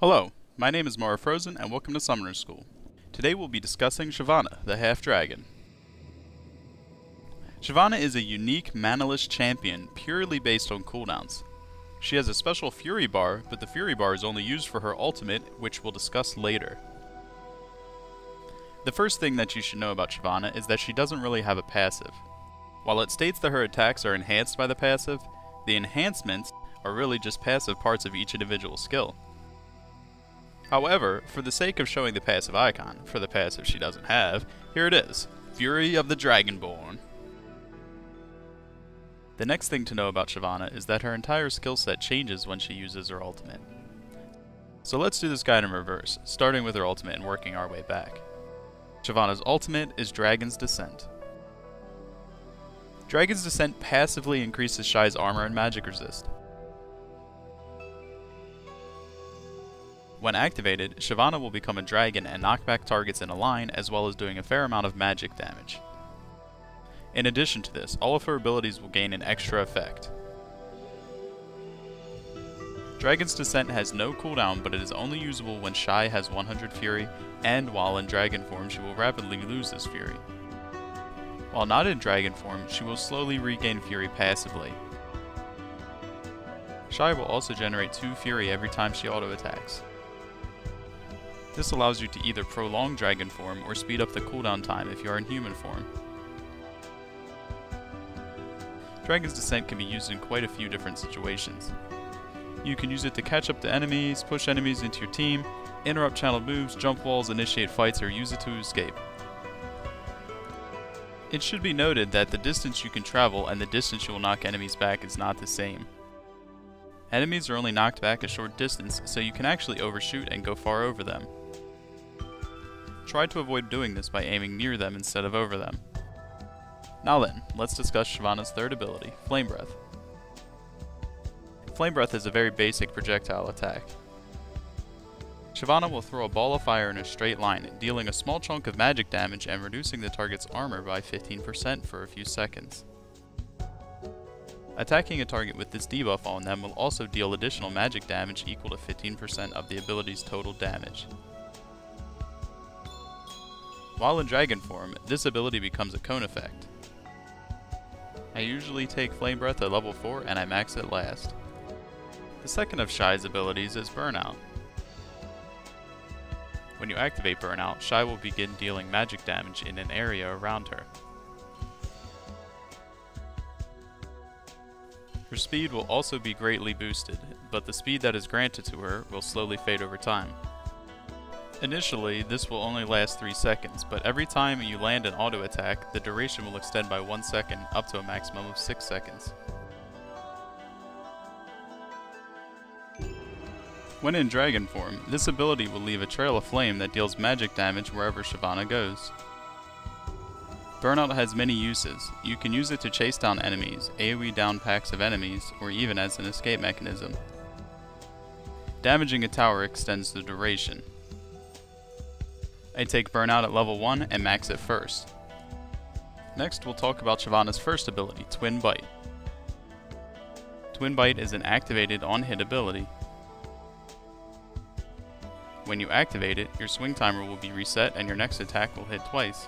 Hello, my name is Maru and welcome to Summoner's School. Today we'll be discussing Shyvana, the half-dragon. Shyvana is a unique manaless champion purely based on cooldowns. She has a special Fury bar, but the Fury bar is only used for her ultimate, which we'll discuss later. The first thing that you should know about Shyvana is that she doesn't really have a passive. While it states that her attacks are enhanced by the passive, the enhancements are really just passive parts of each individual skill. However, for the sake of showing the passive icon, for the passive she doesn't have, here it is, Fury of the Dragonborn. The next thing to know about Shyvana is that her entire skill set changes when she uses her ultimate. So let's do this guide in reverse, starting with her ultimate and working our way back. Shyvana's ultimate is Dragon's Descent. Dragon's Descent passively increases Shy's armor and magic resist. When activated, Shyvana will become a dragon and knock back targets in a line, as well as doing a fair amount of magic damage. In addition to this, all of her abilities will gain an extra effect. Dragon's Descent has no cooldown, but it is only usable when Shy has 100 Fury, and while in dragon form she will rapidly lose this Fury. While not in dragon form, she will slowly regain Fury passively. Shy will also generate 2 Fury every time she auto-attacks. This allows you to either prolong dragon form or speed up the cooldown time if you are in human form. Dragon's Descent can be used in quite a few different situations. You can use it to catch up to enemies, push enemies into your team, interrupt channeled moves, jump walls, initiate fights, or use it to escape. It should be noted that the distance you can travel and the distance you will knock enemies back is not the same. Enemies are only knocked back a short distance, so you can actually overshoot and go far over them. Try to avoid doing this by aiming near them instead of over them. Now then, let's discuss Shyvana's third ability, Flame Breath. Flame Breath is a very basic projectile attack. Shyvana will throw a ball of fire in a straight line, dealing a small chunk of magic damage and reducing the target's armor by 15% for a few seconds. Attacking a target with this debuff on them will also deal additional magic damage equal to 15% of the ability's total damage. While in dragon form, this ability becomes a cone effect. I usually take Flame Breath at level 4 and I max it last. The second of Shy's abilities is Burnout. When you activate Burnout, Shy will begin dealing magic damage in an area around her. Her speed will also be greatly boosted, but the speed that is granted to her will slowly fade over time. Initially, this will only last 3 seconds, but every time you land an auto attack, the duration will extend by 1 second up to a maximum of 6 seconds. When in dragon form, this ability will leave a trail of flame that deals magic damage wherever Shyvana goes. Burnout has many uses. You can use it to chase down enemies, AoE down packs of enemies, or even as an escape mechanism. Damaging a tower extends the duration. I take Burnout at level 1 and max it first. Next we'll talk about Shyvana's first ability, Twin Bite. Twin Bite is an activated on-hit ability. When you activate it, your swing timer will be reset and your next attack will hit twice.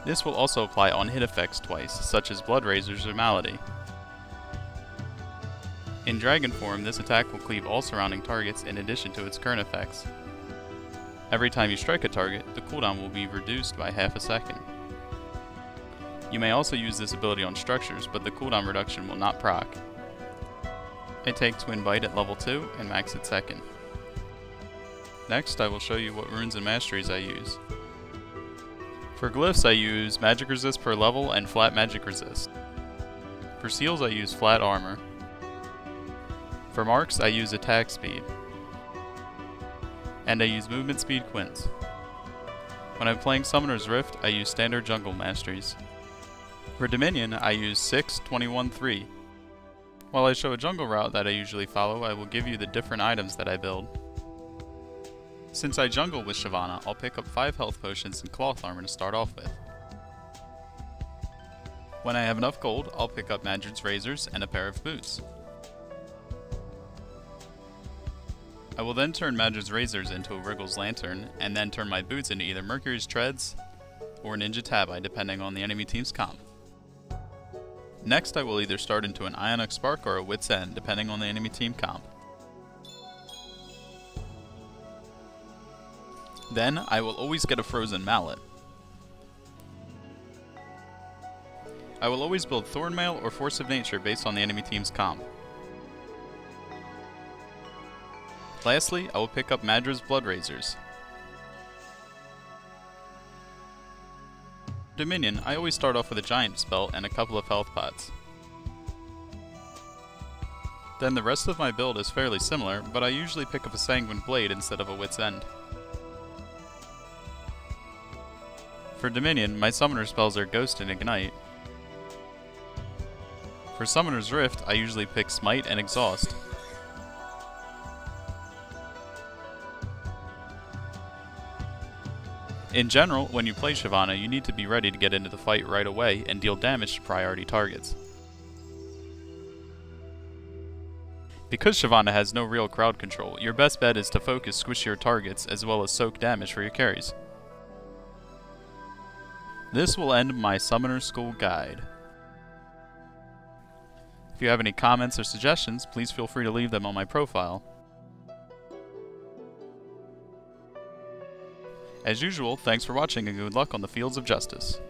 This will also apply on-hit effects twice, such as Blood Razors or Malady. In dragon form, this attack will cleave all surrounding targets in addition to its current effects. Every time you strike a target, the cooldown will be reduced by half a second. You may also use this ability on structures, but the cooldown reduction will not proc. I take Twin Bite at level 2 and max it second. Next, I will show you what runes and masteries I use. For glyphs, I use magic resist per level and flat magic resist. For seals, I use flat armor. For marks, I use attack speed. And I use movement speed quints. When I'm playing Summoner's Rift, I use standard jungle masteries. For Dominion, I use 6, 21, 3. While I show a jungle route that I usually follow, I will give you the different items that I build. Since I jungle with Shyvana, I'll pick up 5 health potions and cloth armor to start off with. When I have enough gold, I'll pick up Madred's razors and a pair of boots. I will then turn Madra's razors into a Wriggle's lantern, and then turn my boots into either Mercury's treads or Ninja Tabi, depending on the enemy team's comp. Next, I will either start into an Ionic Spark or a Wit's End, depending on the enemy team comp. Then, I will always get a Frozen Mallet. I will always build Thornmail or Force of Nature based on the enemy team's comp. Lastly, I will pick up Madra's Blood Razors. Dominion, I always start off with a Giant spell and a couple of health pots. Then the rest of my build is fairly similar, but I usually pick up a Sanguine Blade instead of a Wit's End. For Dominion, my summoner spells are Ghost and Ignite. For Summoner's Rift, I usually pick Smite and Exhaust. In general, when you play Shyvana, you need to be ready to get into the fight right away and deal damage to priority targets. Because Shyvana has no real crowd control, your best bet is to focus squishier targets as well as soak damage for your carries. This will end my Summoner School guide. If you have any comments or suggestions, please feel free to leave them on my profile. As usual, thanks for watching and good luck on the fields of justice.